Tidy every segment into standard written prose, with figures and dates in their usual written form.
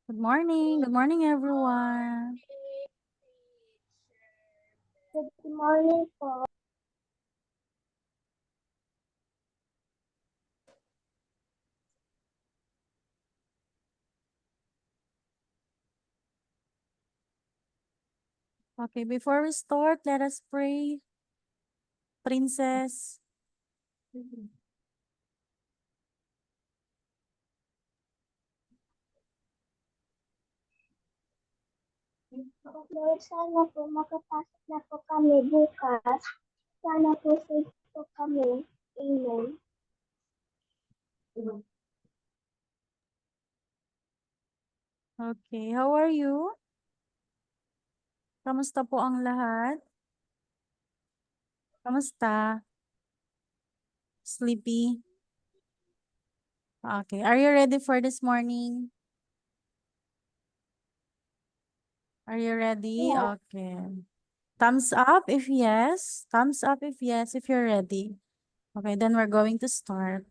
Good morning. Good morning, everyone. Good morning po. Okay, before we start, let us pray. Princess. Lord, sana po makapasok na po kami bukas. Sana po safe po kami. Amen. Okay, how are you? Kamusta po ang lahat? Kamusta? Sleepy? Okay, are you ready for this morning? Are you ready? Yeah. Okay. Thumbs up if yes. Thumbs up if yes, if you're ready. Okay, then we're going to start.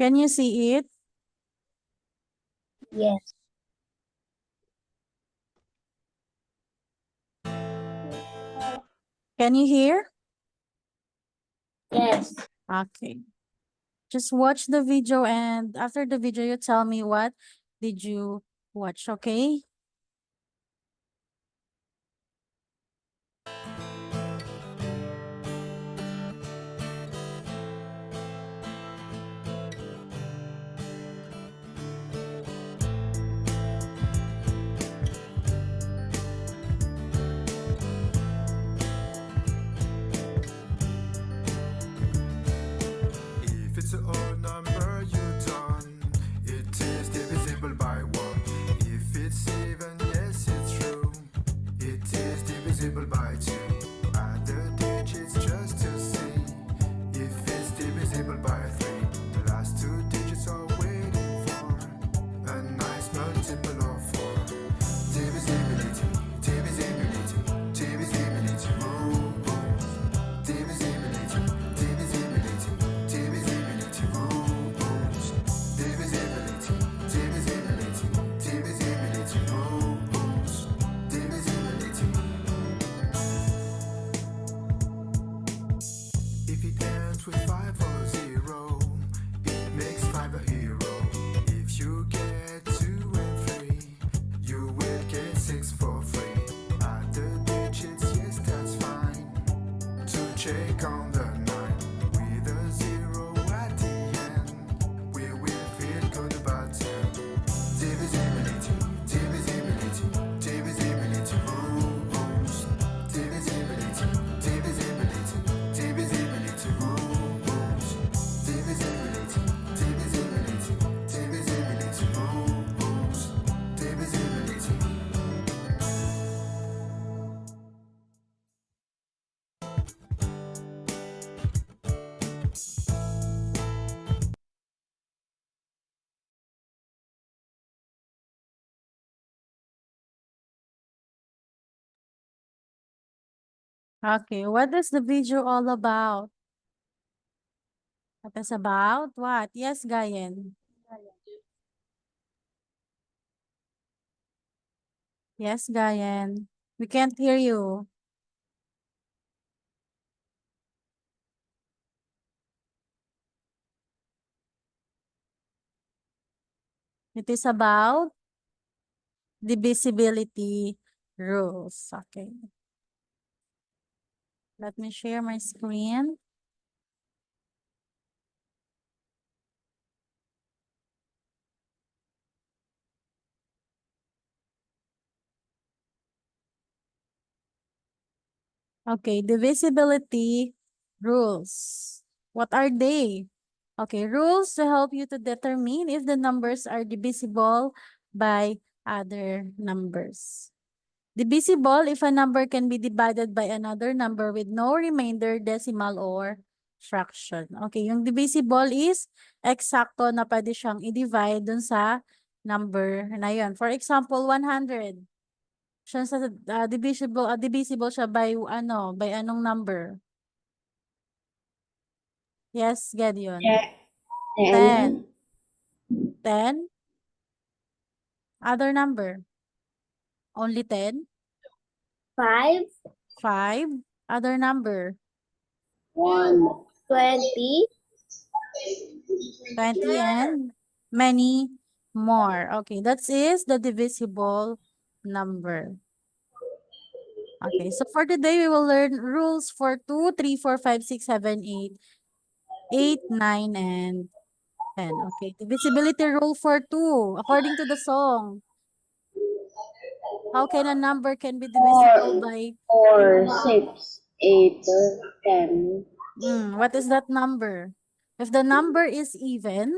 Can you see it? Yes. Can you hear? Yes. Okay. Just watch the video and after the video, you tell me what did you watch, okay? If it's an odd number you done, it is divisible by 1. If it's even, yes, it's true. It is divisible by 2. Add the digits just to see if it's divisible by 3. The last two digits are waiting for a nice multiple of 4. Divisibility, divisibility, divisibility, rules. Divisibility, divisibility, divisibility, rules. Divisibility, divisibility, divisibility, rules. Divisibility. If it ends with 5 or 0, it makes 5 a hero. If you get 2 and 3, you will get 6 for free. Add the digits, yes, that's fine. To check on the 9 with a 0 at the end, we will feel good about 10. Divisibility, divisibility, divisibility rules. Divisibility, divisibility, divisibility rules. Divisibility, divisibility, divisibility rules. Divisibility. Okay, what is the video all about? What is about? What? Yes, Gayen. Yes, Gayen. We can't hear you. It is about divisibility rules. Okay. Let me share my screen. Okay, divisibility rules. What are they? Okay, rules to help you to determine if the numbers are divisible by other numbers. Divisible if a number can be divided by another number with no remainder, decimal, or fraction. Okay, yung divisible is eksakto na pwede siyang i-divide dun sa number na yun. For example, 100. Siya sa divisible siya by anong number? Yes, Gideon. 10. 10. Other number? Only 10? 5, 5. Other number? 20, 20 and many more. Okay, that is the divisible number. Okay, so for today, we will learn rules for 2, 3, 4, 5, 6, 7, 8, 8, 9, and 10. Okay, divisibility rule for 2, according to the song. How can a number can be divisible by 4, 6, 8, 10. what is that number? If the number is even,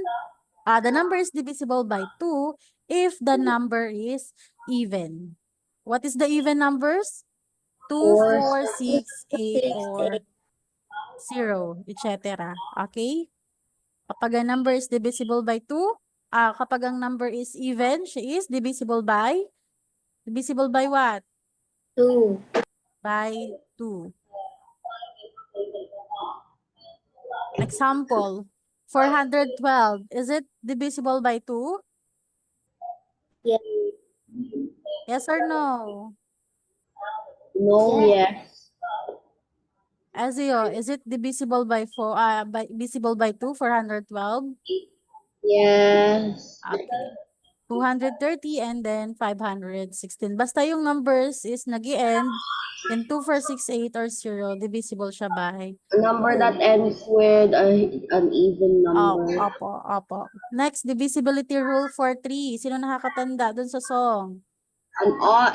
the number is divisible by 2 if the number is even. What is the even numbers? 2, 4, 6, 8, or 0, etc. Okay? Kapag ang number is divisible by 2, kapag ang number is even, she is divisible by what? 2, By 2. Example, 412. Is it divisible by 2? Yes. Yes or no? No, yes. Ezio, is it divisible by 4? Divisible by 2? 412? Yes. Okay. 230 and then 516. Basta yung numbers is nag-i-end in 2, 4, 6, 8 or 0, divisible siya by A number that ends with an even number. Opo. Next, divisibility rule for 3. Sino nakakatanda dun sa song?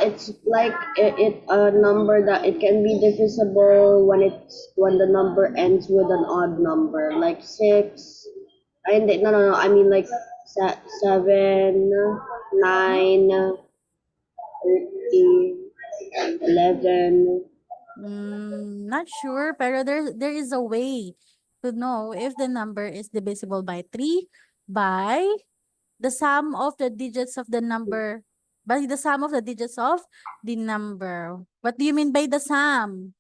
It's like a number that it can be divisible when the number ends with an odd number, like 6. No. I mean like 7, 9, 13, 11. Not sure, pero there is a way to know if the number is divisible by 3 by the sum of the digits of the number. By the sum of the digits of the number. What do you mean by the sum?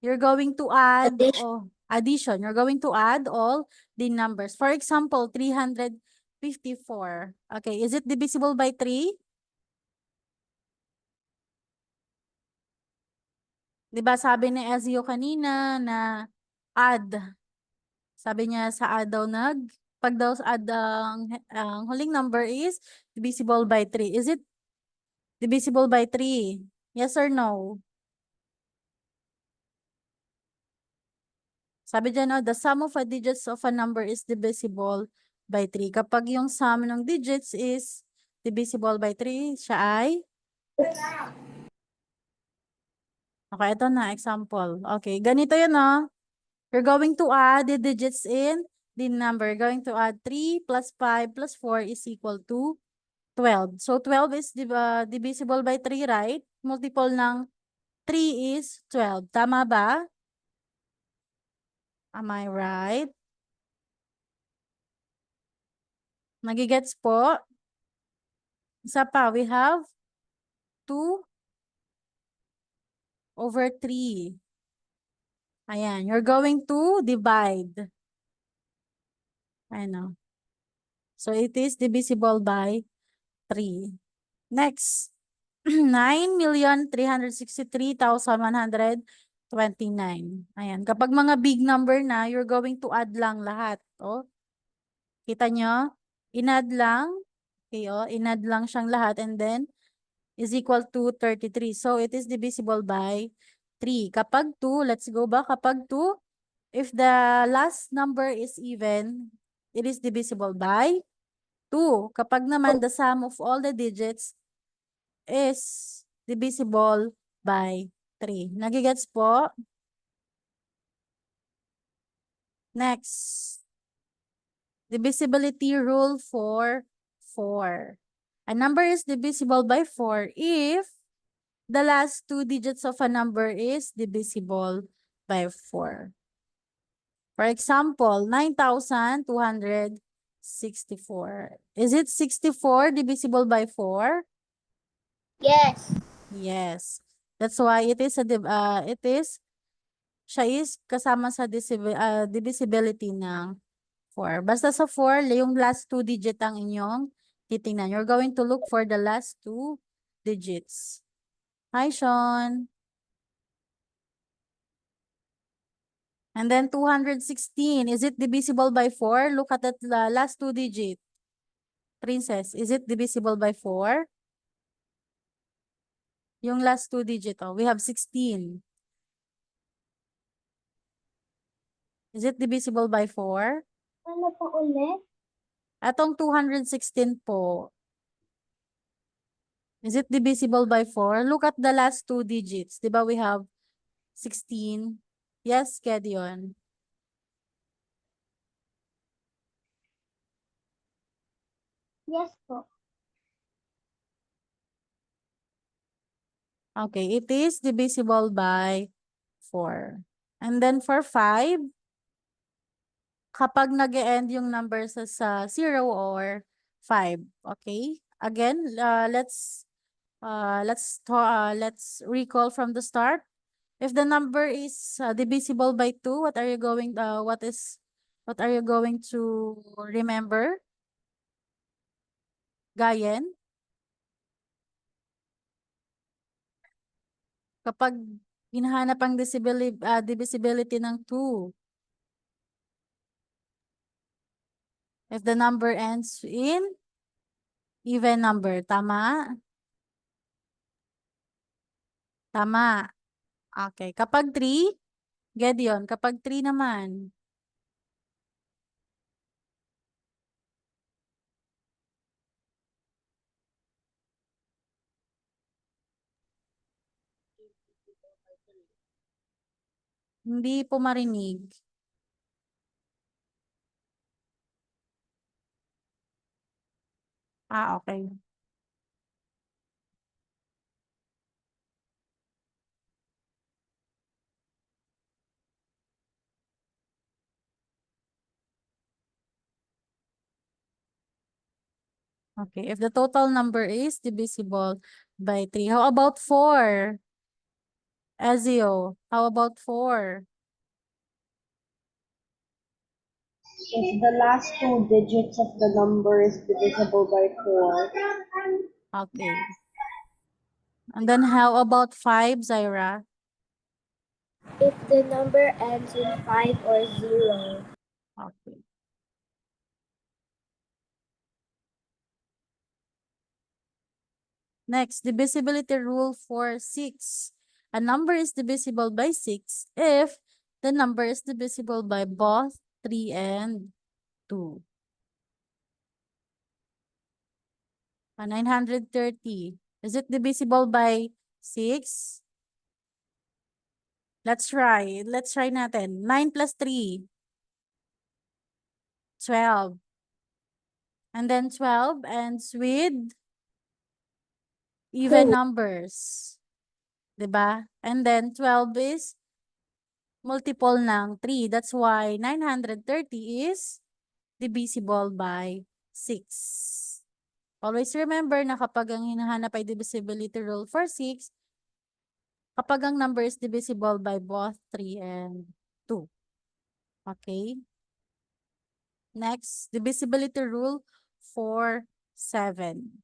You're going to add addition. You're going to add all the numbers. For example, 354. Okay, is it divisible by 3? Diba sabi ni Ezio kanina na add. Sabi niya sa add daw pag daw add ang huling number is divisible by 3. Is it divisible by 3? Yes or no? Sabi dyan, the sum of the digits of a number is divisible by 3. Kapag yung sum ng digits is divisible by 3, siya ay? Okay, ito na, example. Okay, ganito yun, no? You're going to add the digits in the number. You're going to add 3 plus 5 plus 4 is equal to 12. So, 12 is divisible by 3, right? Multiple ng 3 is 12. Tama ba? Am I right? Nagigets po? Isa pa, we have 2 over 3. Ayan, you're going to divide. I know. So, it is divisible by 3. Next, 9,363,129. Ayan, kapag mga big number na, you're going to add lang lahat. Oh. Kita nyo? Inad lang. Okay, inad lang siyang lahat and then is equal to 33. So, it is divisible by 3. Kapag 2, let's go back. Kapag 2, if the last number is even, it is divisible by 2. Kapag naman the sum of all the digits is divisible by 3. Nagigets po? Next. Divisibility rule for 4. A number is divisible by 4 if the last two digits of a number is divisible by 4. For example, 9,264. Is it 64 divisible by 4? Yes. Yes. That's why it is siya is kasama sa divisibility ng 4. Basta sa 4, yung last two digit ang inyong titingnan. You're going to look for the last two digits. Hi, Sean. And then 216. Is it divisible by 4? Look at that last two digit. Princess, is it divisible by 4? Yung last two digit, we have 16. Is it divisible by 4? Ano pa ulit? Atong 216 po. Is it divisible by 4? Look at the last two digits. Diba we have 16? Yes, Gideon. Yes po. Okay, it is divisible by 4. And then for 5, kapag nag-end yung number sa 0 or 5. Okay? Again, let's recall from the start. If the number is divisible by 2, what are you going to remember? Gayen? Kapag hinahanap ang divisibility ng 2. If the number ends in even number, tama? Tama. Okay. Kapag 3, Gideon, kapag 3 naman. Hindi po marinig. Okay. Okay, if the total number is divisible by 3, how about 4? Ezio, how about 4? If the last two digits of the number is divisible by 4, Okay. And then how about 5, Zaira? If the number ends in 5 or 0. Okay. Next, divisibility rule for 6. A number is divisible by 6 if the number is divisible by both 3 and 2. 930. Is it divisible by 6? Let's try. Let's try natin. 9 plus 3. 12. And then 12 ends with even numbers. Diba? And then 12 is multiple ng 3. That's why 930 is divisible by 6. Always remember na kapag ang hinahanap ay divisibility rule for 6, kapag ang number is divisible by both 3 and 2. Okay? Next, divisibility rule for 7.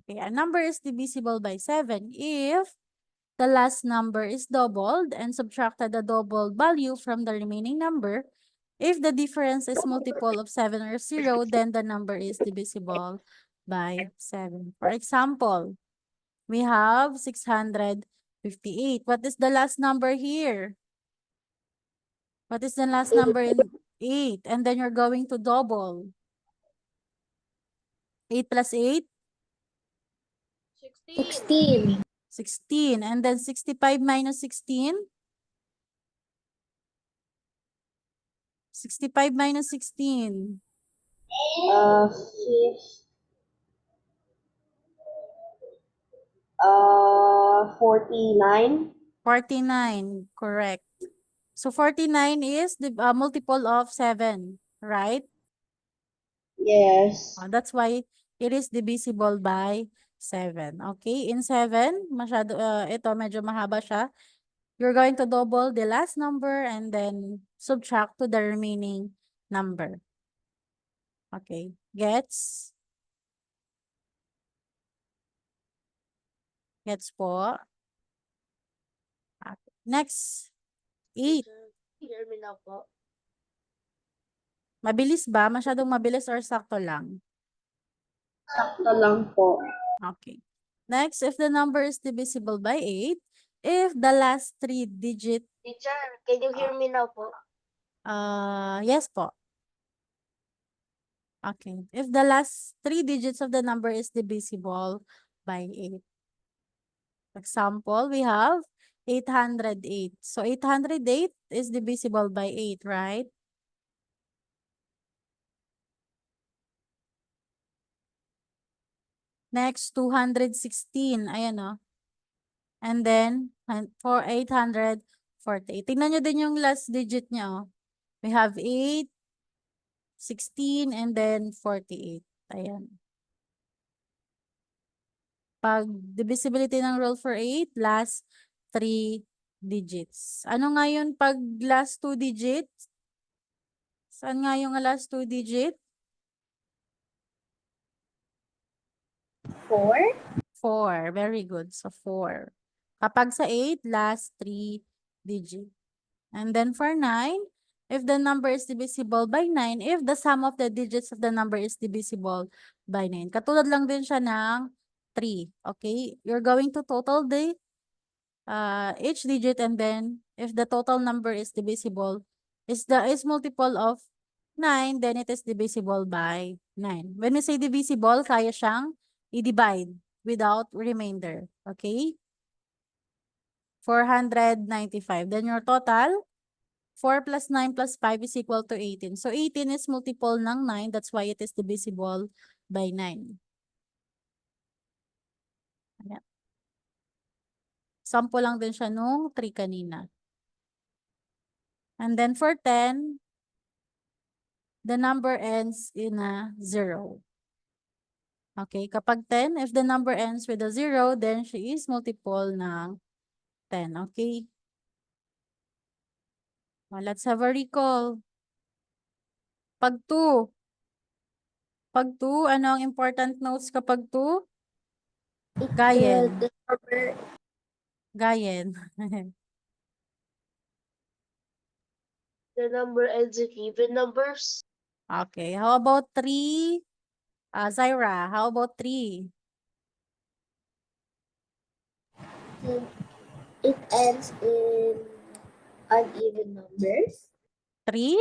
Okay, a number is divisible by 7 if the last number is doubled and subtracted the doubled value from the remaining number If the difference is multiple of 7 or 0, then the number is divisible by 7. For example, we have 658. What is the last number here? What is the last number in 8? And then you're going to double. 8 plus 8? 16. 16. And then 65 minus 16? 65 minus 16. Fifth. 49. 49. Correct. So 49 is the multiple of 7, right? Yes. That's why it is divisible by 7. Okay, in 7, ito medyo mahaba siya. You're going to double the last number and then subtract to the remaining number. Okay, gets? Gets po? Okay. Next, 8. Hear me now po. Mabilis ba? Masyadong mabilis or sakto lang? Sakto lang po. Okay. Next, if the number is divisible by 8, if the last 3 digit, Teacher, can you hear me now po? yes po. Okay. If the last 3 digits of the number is divisible by 8. Example, we have 808. So 808 is divisible by 8, right? Next, 216. Ayan o. And then, for 848. Tingnan nyo din yung last digit niya. We have 8, 16, and then 48. Ayan. Pag divisibility ng rule for 8, last 3 digits. Ano nga yun pag last 2 digits? Saan nga yung last 2 digit? 4. 4. Very good. So 4. Kapag sa 8, last 3 digit. And then for 9, if the number is divisible by 9, if the sum of the digits of the number is divisible by 9. Katulad lang din siya ng 3. Okay? You're going to total the each digit, and then if the total number is divisible, is multiple of 9, then it is divisible by 9. When we say divisible, kaya siyang i-divide without remainder. Okay? 495. Then your total, 4 plus 9 plus 5 is equal to 18. So 18 is multiple ng 9. That's why it is divisible by 9. Ayan. Sample lang din siya nung 3 kanina. And then for 10, the number ends in a 0. Okay, kapag 10, if the number ends with a 0, then she is multiple ng 10. Okay? Well, let's have a recall. Pag 2. Pag 2, ano ang important notes kapag 2? Gayen. Gayen. The number ends in even numbers. Okay, how about 3? Zaira, how about 3? It ends in uneven numbers. 3?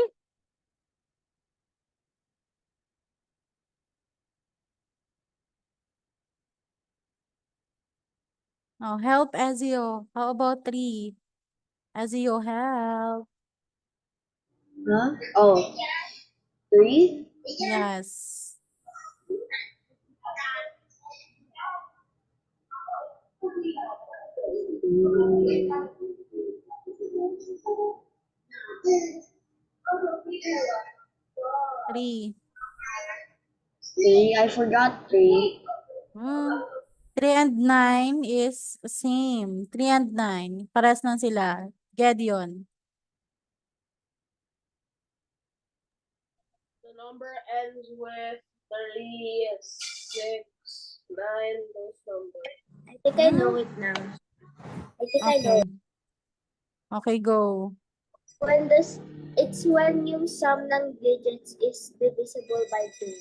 Oh, help, Ezio. How about 3? Ezio, help. Huh? Oh. 3? Yes. Three. 3? I forgot 3. 3 and 9 is same. 3 and 9. Pares lang sila. Gedeon. The number ends with 36, 9, those numbers. I think I know it now. I think I know Okay. it. Okay, go. When It's when yung sum ng digits is divisible by 2.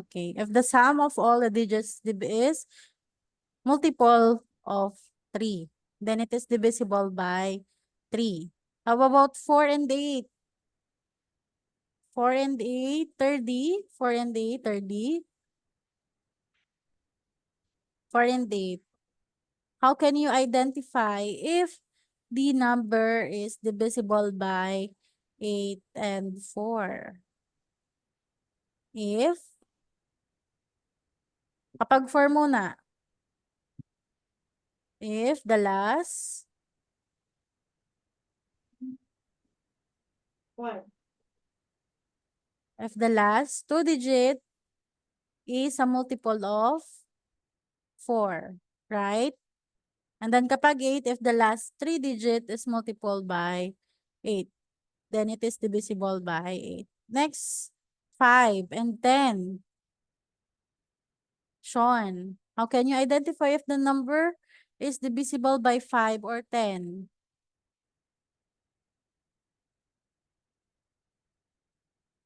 Okay. If the sum of all the digits is multiple of 3, then it is divisible by 3. How about 4 and 8? 4 and 8, 30. 4 and 8, 30. 4 and 8. How can you identify if the number is divisible by 8 and 4? If, kapag 4 muna, if the last, if the last 2 digit is a multiple of 4, right? And then kapag 8, if the last 3 digit is multiple by 8, then it is divisible by 8. Next, 5 and 10. Sean, how can you identify if the number is divisible by 5 or 10?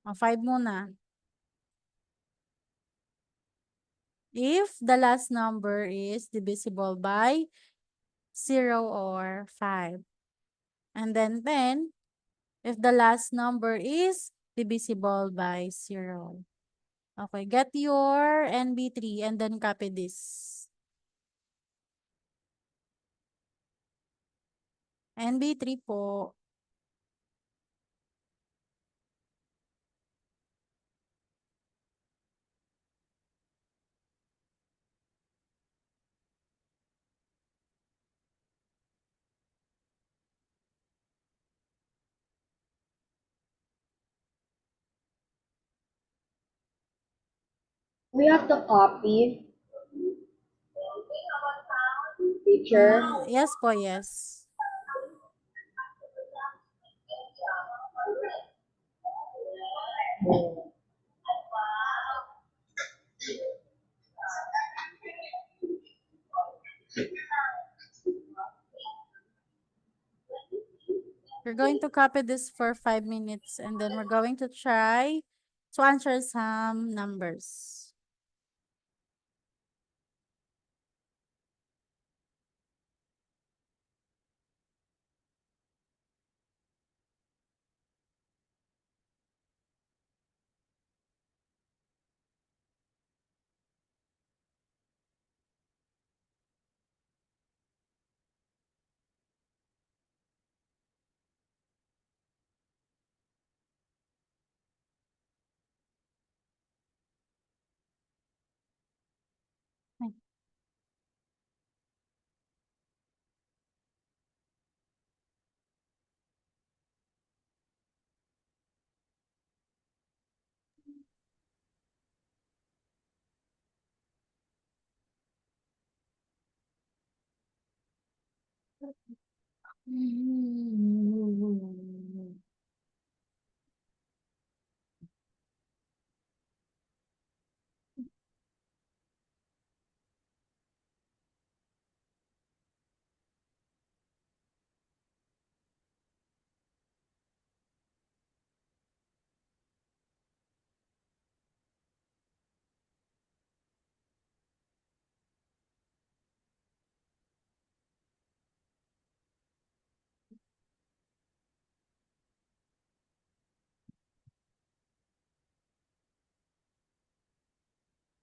5 muna. If the last number is divisible by 0 or 5. And then 10, if the last number is divisible by 0. Okay, get your NB3 and then copy this. NB3 po. We have to copy, teacher. Yes po, yes. We're going to copy this for 5 minutes and then we're going to try to answer some numbers.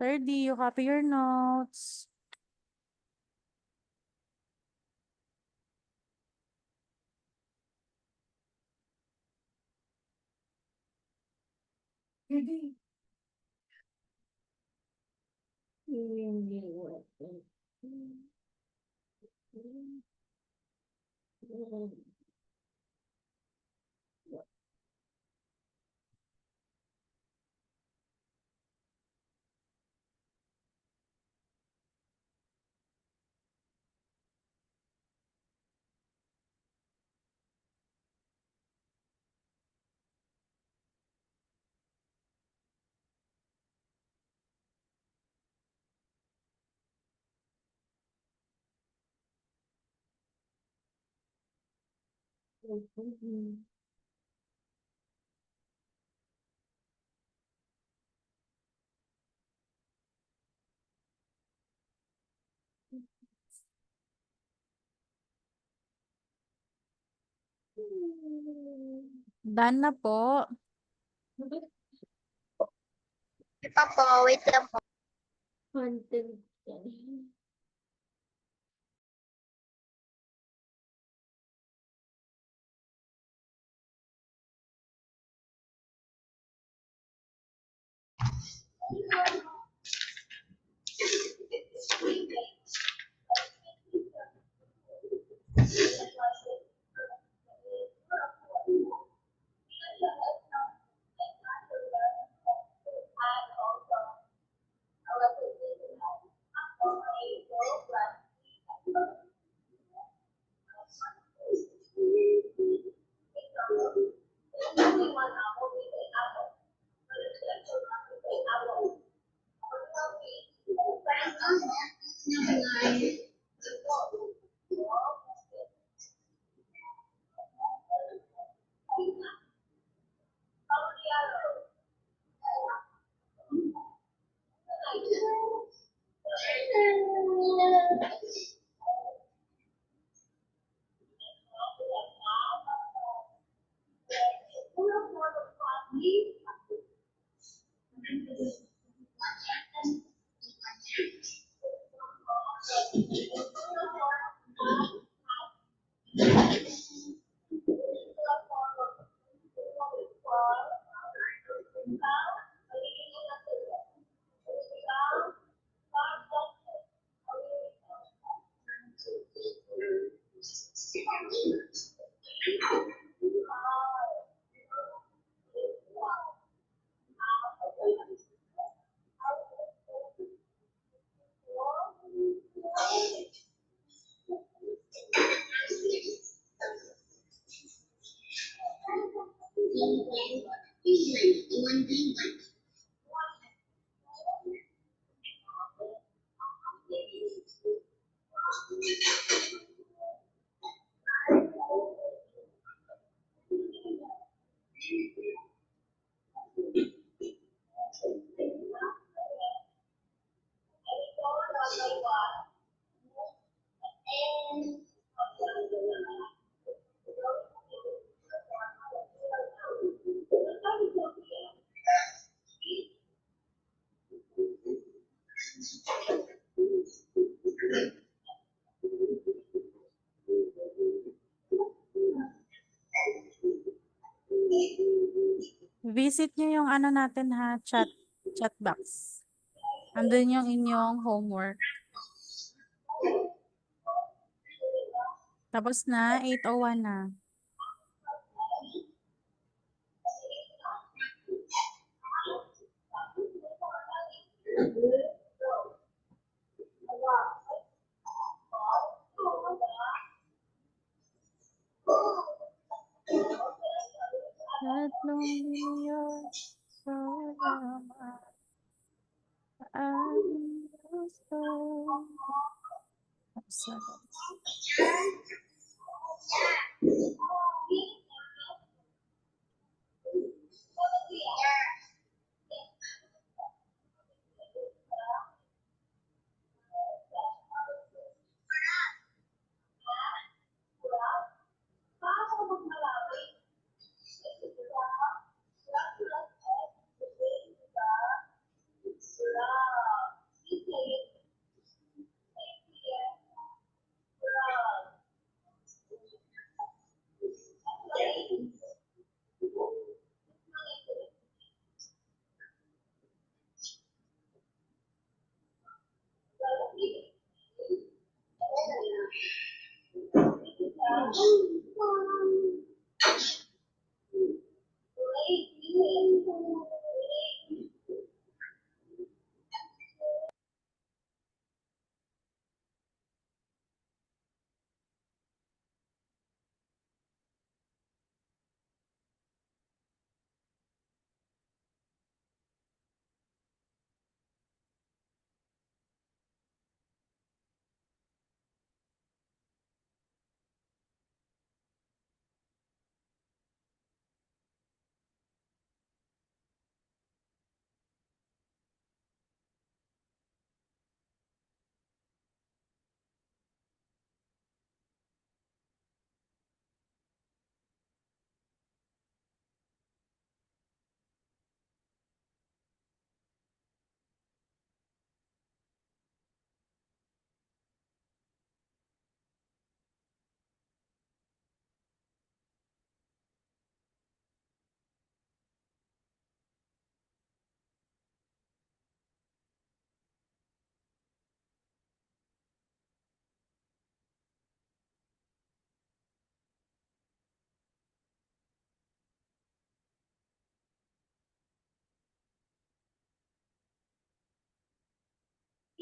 Third, you copy your notes. Done na po. Ito po, wait lang po. Visit nyo yung ano natin ha, chat box. Andun yung inyong homework. Tapos na, 8:01 na. Tatlong milyon sa laman ang gusto. Sarap.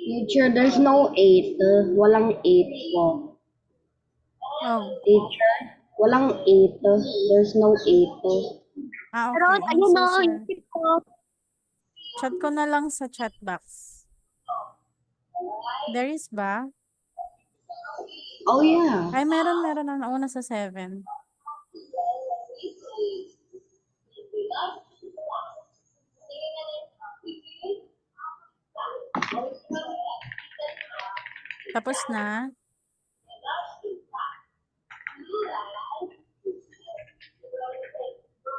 Teacher, there's no 8. Walang 8 po. Oh, Teacher, walang 8. There's no 8. Pero okay. I'm ayun so o, sorry. yung tip ko. Chat ko na lang sa chat box. There is ba? Oh yeah. Ay, meron ang nauna sa 7. Tapos na.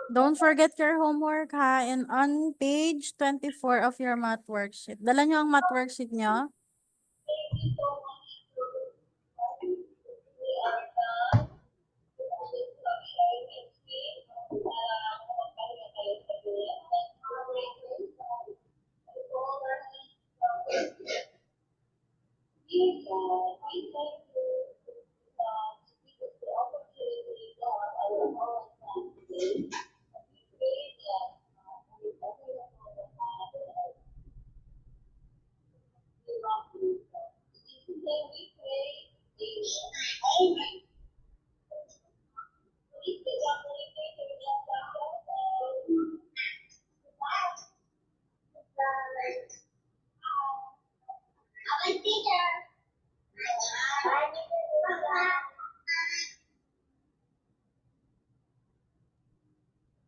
Don't forget your homework ha. And on page 24 of your math worksheet. Dala nyo ang math worksheet nyo?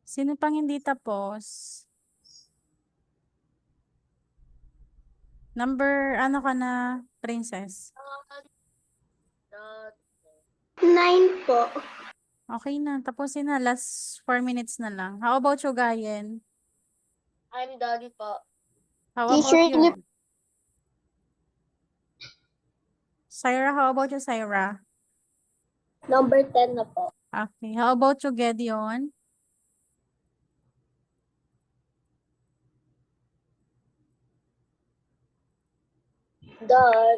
Sino pang hindi tapos? Number, ano ka na, princess? 9 po. Okay na, tapusin na. Last 4 minutes na lang. How about you, Gayen? I'm done po. How Teacher, about niyo- you? Syra, how about you, Syra? Number 10 na po. Okay. How about you, Gedeon? Done.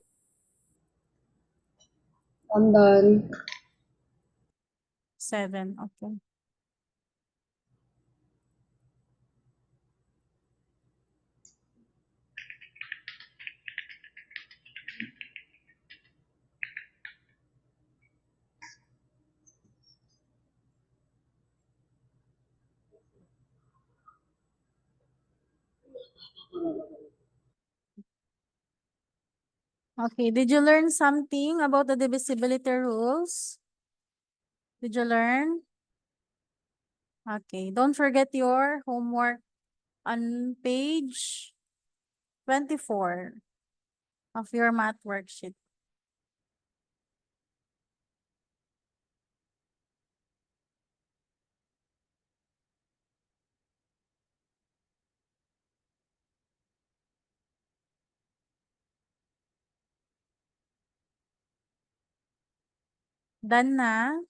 I'm done. 7. Okay. Okay. Did you learn something about the divisibility rules? Did you learn? Okay. Don't forget your homework on page 24 of your math worksheet. Done na?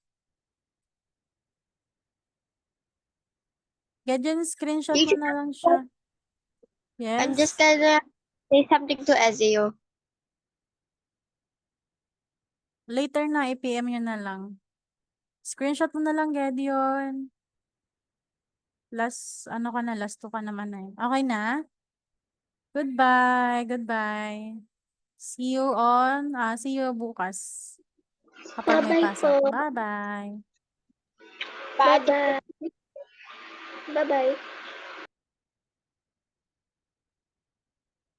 Gadyan, screenshot mo Teacher, na lang siya. I'm just Yes? gonna say something to Ezio. Later na, i-PM nyo na lang. Screenshot mo na lang, Gedeon. Last, ano ka na, last 2 ka naman na eh. Okay na? Goodbye, goodbye. See you bukas. Kapag may Bye-bye pasok. po. Bye-bye. Bye-bye. Bye-bye.